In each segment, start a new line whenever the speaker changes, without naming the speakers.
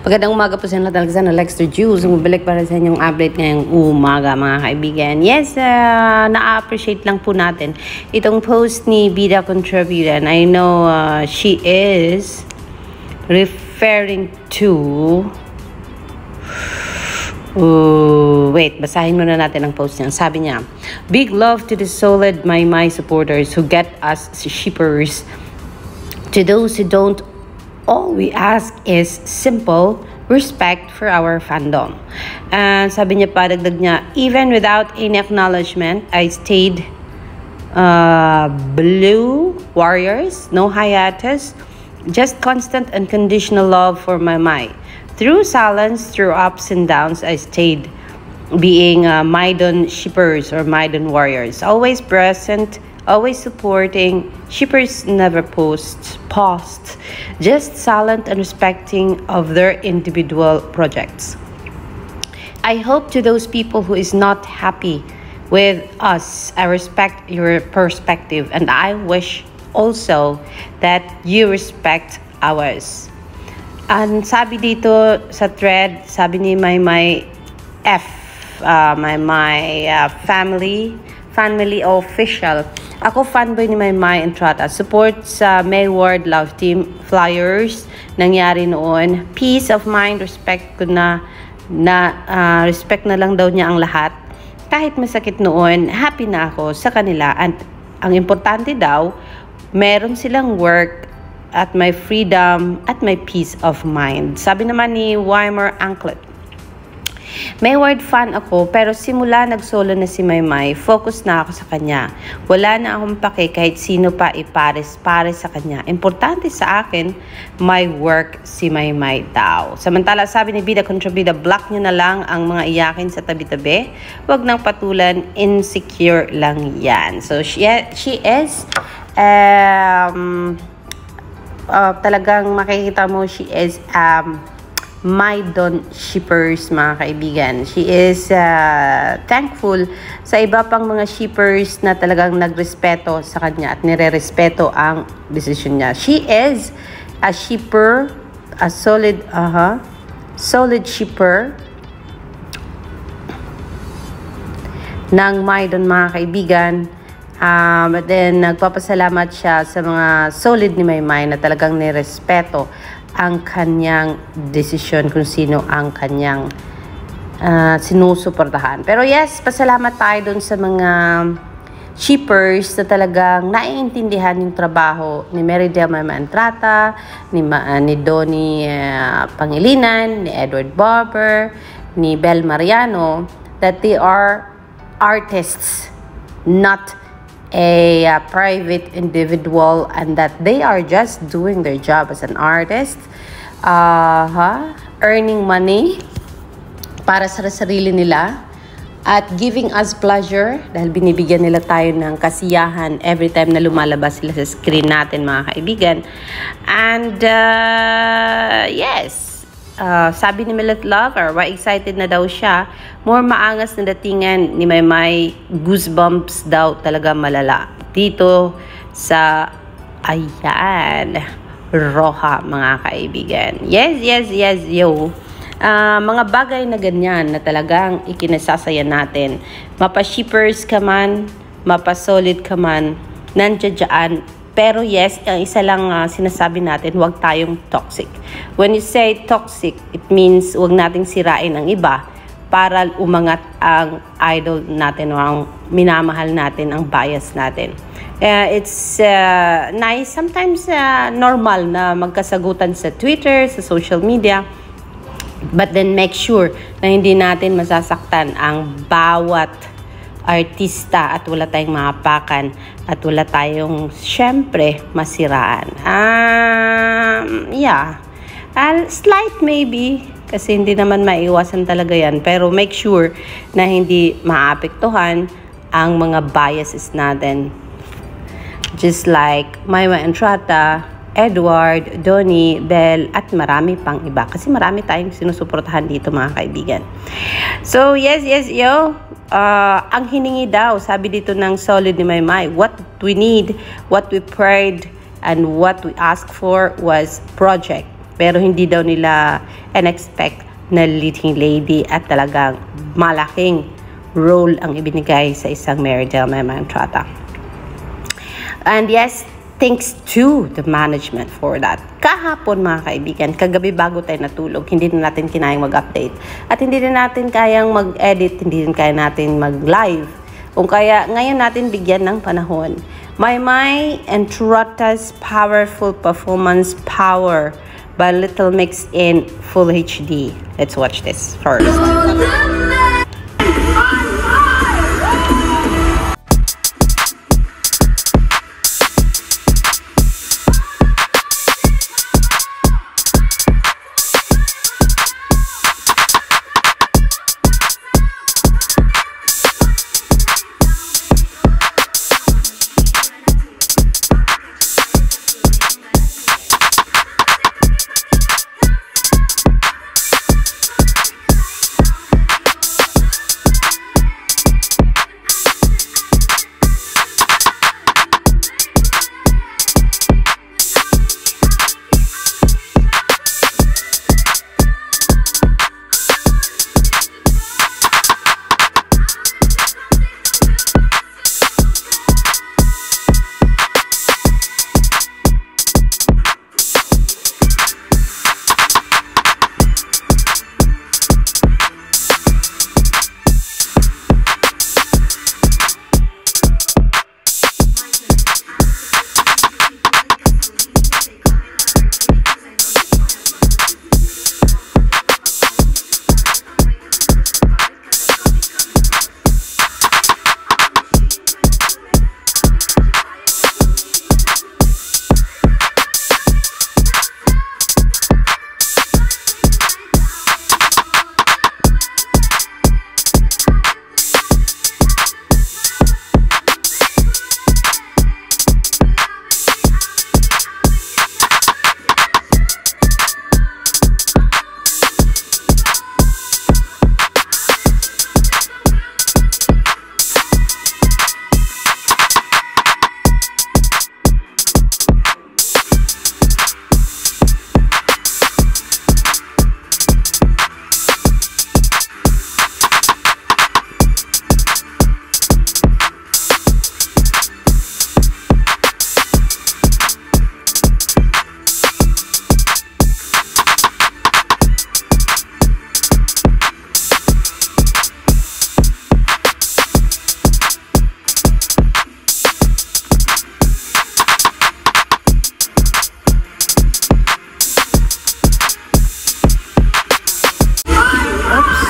Magandang umaga po sa inyo talaga sana Lexter Juice. Bumalik para sa inyong update ngayong umaga mga kaibigan. Yes, na-appreciate lang po natin itong post ni Bida Contributor. I know she is referring to... wait, basahin muna natin ang post niya. Sabi niya, big love to the solid My supporters who get us shippers. To those who don't, all we ask is simple respect for our fandom. And sabi niya pa, dagdag niya, even without any acknowledgement, I stayed Blue Warriors, no hiatus, just constant unconditional love for my. Through silence, through ups and downs, I stayed being Maidon shippers or Maidon warriors. Always present, always supporting. Shippers never paused, just silent and respecting of their individual projects. I hope to those people who is not happy with us, I respect your perspective and I wish also that you respect ours. And sabi dito sa thread, sabi ni my family official. Ako fanboy ni My Entrata. Support sa May Ward Love Team Flyers. Nangyari noon. Peace of mind, respect ko respect na lang daw niya ang lahat. Kahit masakit noon, happy na ako sa kanila. And ang importante daw, meron silang work at my freedom at my peace of mind. Sabi naman ni Weimer Anklet, May Ward fan ako pero simula nag-solo na si My, focus na ako sa kanya. Wala na akong pake kahit sino pa ipares sa kanya. Importante sa akin, my work si My daw. Samantala sabi ni Bida Contributor, block nyo na lang ang mga iyakin sa tabi-tabi. Huwag nang patulan, insecure lang yan. So she is talagang makikita mo she is Maidon shippers mga kaibigan. She is thankful sa iba pang mga shippers na talagang nagrespeto sa kanya at nire-respeto ang decision niya. She is a shipper, a solid shipper ng Maidon mga kaibigan. But then nagpapasalamat siya sa mga solid ni My na talagang nirespeto ang kanyang desisyon kung sino ang kanyang sinusuportahan. Pero yes, pasalamat tayo dun sa mga shippers na talagang naiintindihan yung trabaho ni Meridea Entrata, ni Donnie Pangilinan, ni Edward Barber, ni Bel Mariano, that they are artists, not a private individual, and that they are just doing their job as an artist, earning money para sa sarili nila at giving us pleasure dahil binibigyan nila tayo ng kasiyahan every time na lumalabas sila sa screen natin mga kaibigan. And yes, sabi ni Millet Lover, excited na daw siya. More maangas na datingan ni May goosebumps daw talaga malala. Dito sa Roja mga kaibigan. Yes, yo. Mga bagay na ganyan na talagang ikinasasaya natin. Mapa-shippers ka man, mapa-solid ka man, nandiyan. Pero yes, ang isa lang sinasabi natin, huwag tayong toxic. When you say toxic, it means huwag nating sirain ang iba para umangat ang idol natin o ang minamahal natin, ang bias natin. It's nice, sometimes normal na magkasagutan sa Twitter, sa social media. But then make sure na hindi natin masasaktan ang bawat artista at wala tayong maapakan at wala tayong syempre masiraan. Slight maybe kasi hindi naman maiwasan talaga yan, pero make sure na hindi maapektuhan ang mga biases natin, just like My Entrata, Edward, Donnie, Bel, at marami pang iba. Kasi marami tayong sinusuportahan dito mga kaibigan. So, yes, yo. Ang hiningi daw, sabi dito ng solid ni My, what we need, what we prayed, and what we asked for was project. Pero hindi daw nila expect na leading lady at talagang malaking role ang ibinigay sa isang Meridel Maymay Entrata. And yes, thanks to the management for that. Kahapon mga kaibigan, kagabi bago tayo natulog, hindi na natin kinayang mag-update. At hindi na natin kayang mag-edit, hindi rin kaya natin mag-live. Kung kaya ngayon natin bigyan ng panahon. Maymay Entrata's powerful performance power by Little Mix in Full HD. Let's watch this first.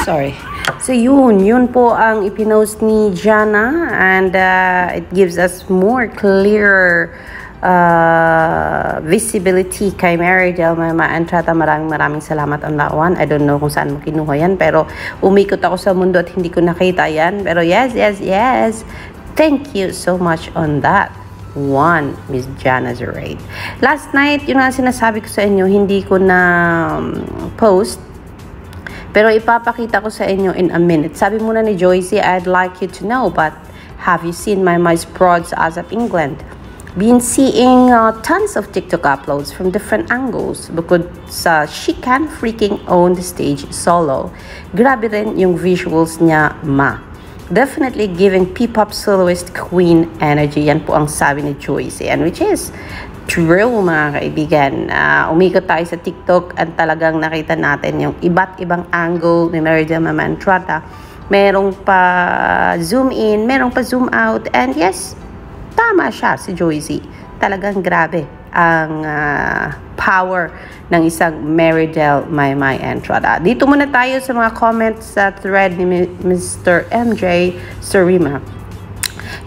Sorry. So yun po ang ipinost ni Jana, and it gives us more clear visibility kay Meridel Maymay Entrata. Maraming salamat on that one. I don't know kung saan mo kinuha yan, pero umikot ako sa mundo at hindi ko nakita yan. Pero yes. Thank you so much on that one, Miss Jana Zuraid. Last night, yun nga sinasabi ko sa inyo, hindi ko na post, pero ipapakita ko sa inyo in a minute. Sabi muna ni Joycey, I'd like you to know, but have you seen Maymay's prods as of England? Been seeing tons of TikTok uploads from different angles because she can freaking own the stage solo. Grabe rin yung visuals niya, ma. Definitely giving P-pop soloist queen energy. Yan po ang sabi ni Joycey, and which is true mga kaibigan. Umikot tayo sa TikTok at talagang nakita natin yung iba't ibang angle ni Meridel Maymay Entrata. Merong pa zoom in, merong pa zoom out, and yes, tama siya si Joycey. Talagang grabe ang power ng isang Meridel Maymay Entrata. Dito muna tayo sa mga comments sa thread ni Mr. MJ Surima.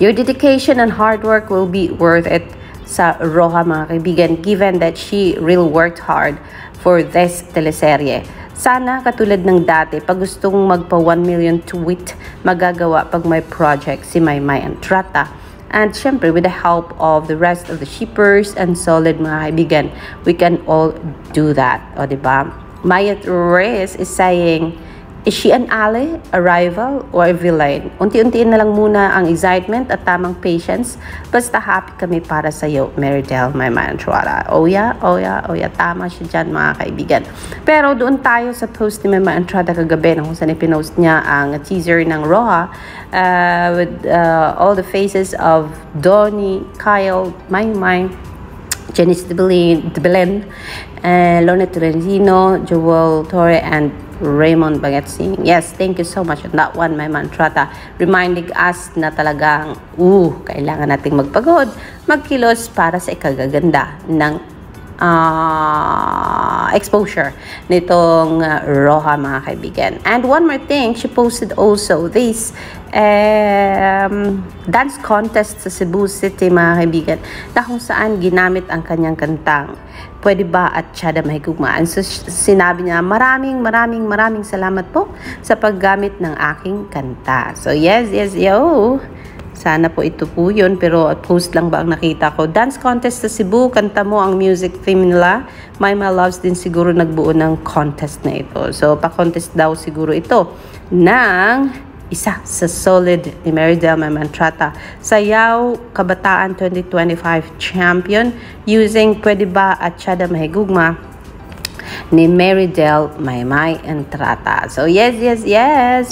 Your dedication and hard work will be worth it sa Roja mga kaibigan, given that she really worked hard for this teleserye. Sana katulad ng dati, pag gustong magpa 1 million tweet, magagawa pag may project si Maymay Entrata. And syempre, with the help of the rest of the shippers and solid mga kaibigan, we can all do that. O diba? Maya Reyes is saying, Is she an ally, a rival, or a villain? Unti-untiin na lang muna ang excitement at tamang patience. Basta happy kami para sa'yo, Meridel, my mantrata. Oh yeah, oh yeah, oh yeah. Tama siya dyan, mga kaibigan. Pero doon tayo sa post ni Mama Entrada kagabi na kung saan ipinost niya ang teaser ng Roja with all the faces of Donnie, Kyle, Maymay, Janice de Belen, Lorna Tolentino, Joel Torre, and Raymond Baguetsing. Yes, thank you so much on that one, my mantrata. Reminding us na talagang, kailangan nating magpagod, magkilos para sa ikagaganda ng exposure nitong Roja, mga kaibigan. And one more thing, she posted also this dance contest sa Cebu City, mga kaibigan, na kung saan ginamit ang kanyang kantang Pwede ba at Tiyada Mahigugmaan. So sinabi niya, maraming salamat po sa paggamit ng aking kanta. So yes, yo. Sana po ito po yun, pero post lang ba ang nakita ko. Dance contest sa Cebu, kanta mo ang music theme nila. My Loves din siguro nagbuo ng contest na ito. So pa-contest daw siguro ito ng isa sa solid ni Meridel Mantrata. Sayaw Kabataan 2025 champion using Pwede ba at Tiyada Mahigugma ni Meridel Maymay Entrata. So yes,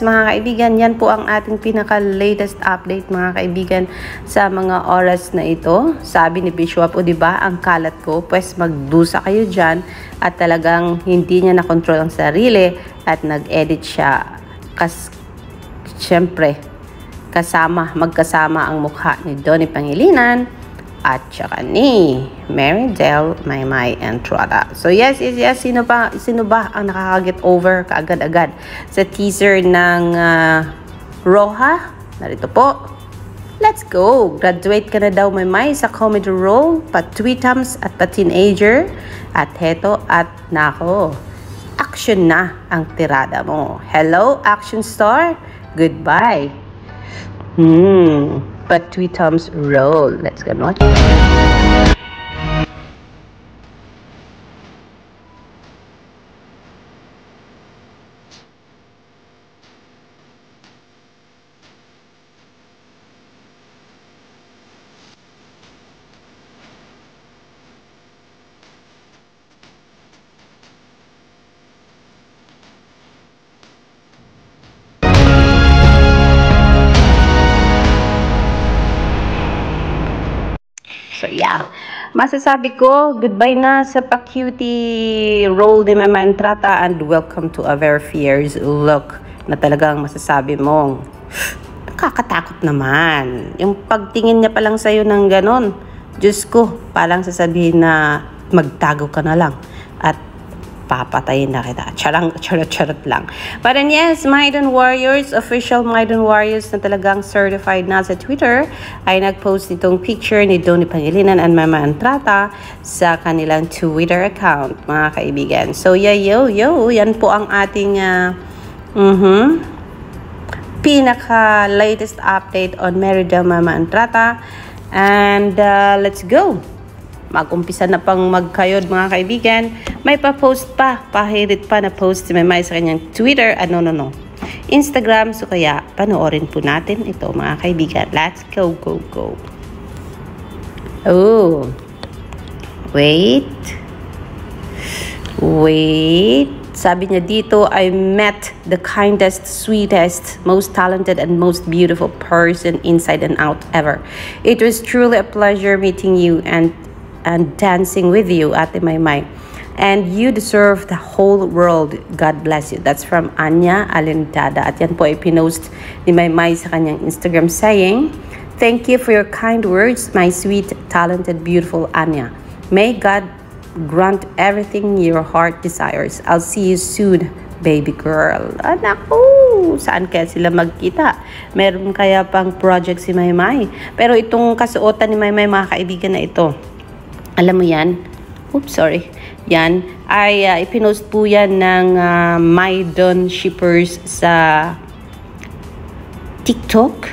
mga kaibigan, yan po ang ating pinaka-latest update, mga kaibigan, sa mga oras na ito. Sabi ni Bishop, o diba, ang kalat ko, pues magdusa kayo dyan, at talagang hindi niya na-control ang sarili at nag-edit siya. Siyempre, magkasama ang mukha ni Donnie Pangilinan at saka ni Meridel Maymay Entrata. So yes, sino ba ang nakaka-get over kaagad-agad sa teaser ng Roja? Narito po. Let's go! Graduate ka na daw, Maymay, sa comedy role, pa-tweetums at pa-teenager. At heto at nako, action na ang tirada mo. Hello, action star? Goodbye. But tweetums roll. Let's go watch. So yeah, masasabi ko, goodbye na sa pa-cutie role ni Mama Entrata and welcome to a very fierce look na talagang masasabi mong nakakatakot naman. Yung pagtingin niya pa lang sa'yo ng ganon, Diyos ko, palang sasabihin na magtago ka na lang at papatayin na kita. Charot lang. But then yes, Maiden Warriors, official Maiden Warriors na talagang certified na sa Twitter, ay nag-post nitong picture ni Donnie Pangilinan and Mama Entrata sa kanilang Twitter account, mga kaibigan. So yeah, yo, yan po ang ating pinaka-latest update on Meridel Mama Entrata. And let's go! Mag-umpisa na pang magkayod, mga kaibigan. May pa-post pa, pahirit pa na post si Maymay sa kanyang Twitter, Instagram. So kaya panoorin po natin ito, mga kaibigan. Let's go. Oh, wait. Sabi niya dito, I met the kindest, sweetest, most talented, and most beautiful person inside and out ever. It was truly a pleasure meeting you and dancing with you, Ate Maymay. And you deserve the whole world. God bless you. That's from Anya Alentada. At yan po ay pinost ni Maymay sa kanyang Instagram saying, thank you for your kind words, my sweet, talented, beautiful Anya. May God grant everything your heart desires. I'll see you soon, baby girl. Naku, saan kaya sila magkita? Meron kaya pang project si Maymay? Pero itong kasuotan ni Maymay, mga kaibigan, na ito, alam mo yan? Oops, sorry. Yan ay ipinost po yan ng Maiden Shippers sa TikTok.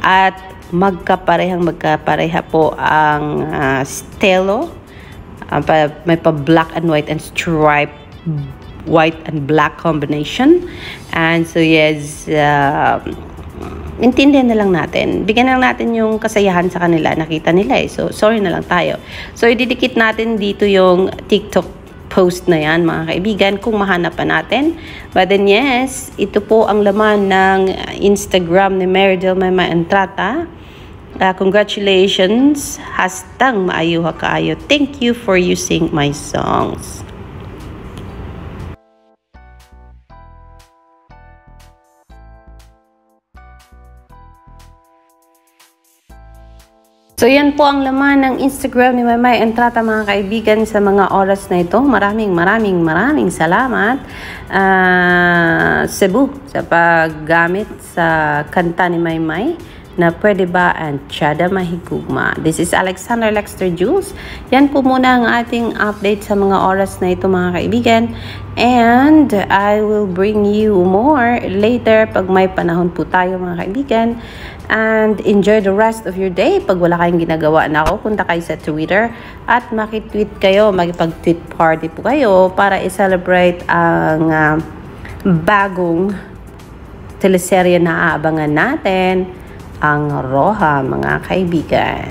At magkapareha po ang Stelo. May pa black and white and stripe, white and black combination. And so yes, intindihan na lang natin. Bigyan na lang natin yung kasayahan sa kanila. Nakita nila eh. So, sorry na lang tayo. So, ididikit natin dito yung TikTok post na yan, mga kaibigan, kung mahanap pa natin. But then, yes, ito po ang laman ng Instagram ni Meridel Maymay Entrata. Congratulations. Hastang maayuha kaayo. Thank you for using my songs. So, yan po ang laman ng Instagram ni Maymay Entrata, mga kaibigan, sa mga oras na ito. Maraming salamat, Cebu, sa paggamit sa kanta ni Maymay na Pwede Ba and Tiyada Mahigugma. This is Alexander Lexter Jules. Yan po muna ang ating update sa mga oras na ito, mga kaibigan. And I will bring you more later pag may panahon po tayo, mga kaibigan. And enjoy the rest of your day. Pag wala kayong ginagawa na ako, punta kayo sa Twitter at makitweet kayo, makipag-tweet party po kayo para i-celebrate ang bagong teleserye na aabangan natin, ang Roja, mga kaibigan.